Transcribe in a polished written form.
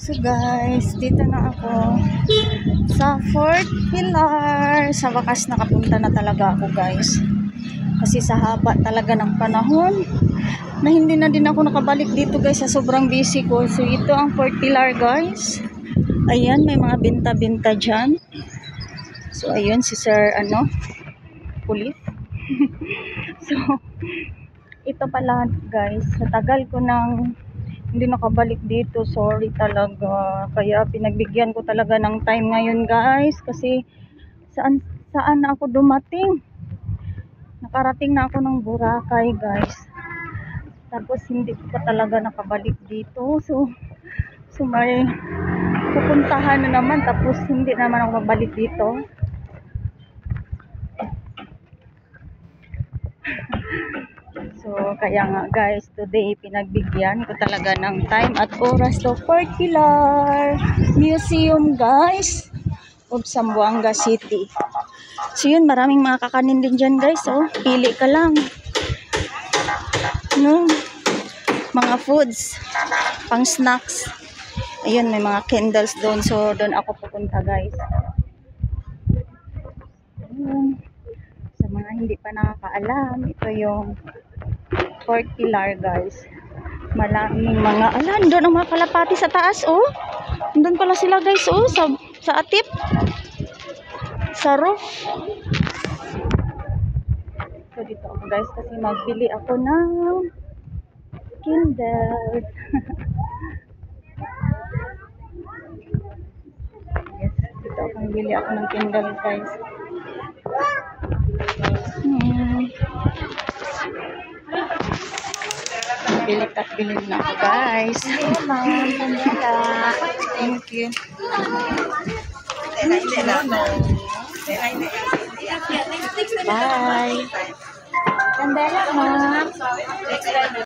So guys, dito na ako sa Fort Pilar. Sa wakas nakapunta na talaga ako guys. Kasi sa haba talaga ng panahon na hindi na din ako nakabalik dito guys sa sobrang busy ko. So ito ang Fort Pilar guys. Ayan, may mga binta-binta dyan. So ayun si Sir Pulis. So ito pala guys, sa tagal ko nang hindi nakabalik dito, sorry talaga. Kaya pinagbigyan ko talaga ng time ngayon guys, kasi saan na ako dumating. Nakarating na ako ng Boracay guys, tapos hindi ko pa talaga nakabalik dito. So may pupuntahan na naman, tapos hindi naman ako mabalik dito. So kaya nga guys, today pinagbigyan ko talaga ng time at oras to Fort Pilar Museum guys of Zamboanga City. So yun, maraming mga kakanin din dyan guys. So pili ka lang, no? Mga foods, pang snacks. Ayun, may mga candles doon. So doon ako pupunta guys. Ayun. Sa mga hindi pa nakakaalam, ito yung Fort Pilar guys. Maraming mga, doon ang mga kalapati sa taas oh. Doon pala sila guys oh, sa atip, sa roof. So dito ako guys kasi magbili ako ng candles. Yes, dito ako magbili ako ng candles guys. Bilik at bilik na ako guys. Thank you. Bye. Candela, ma'am.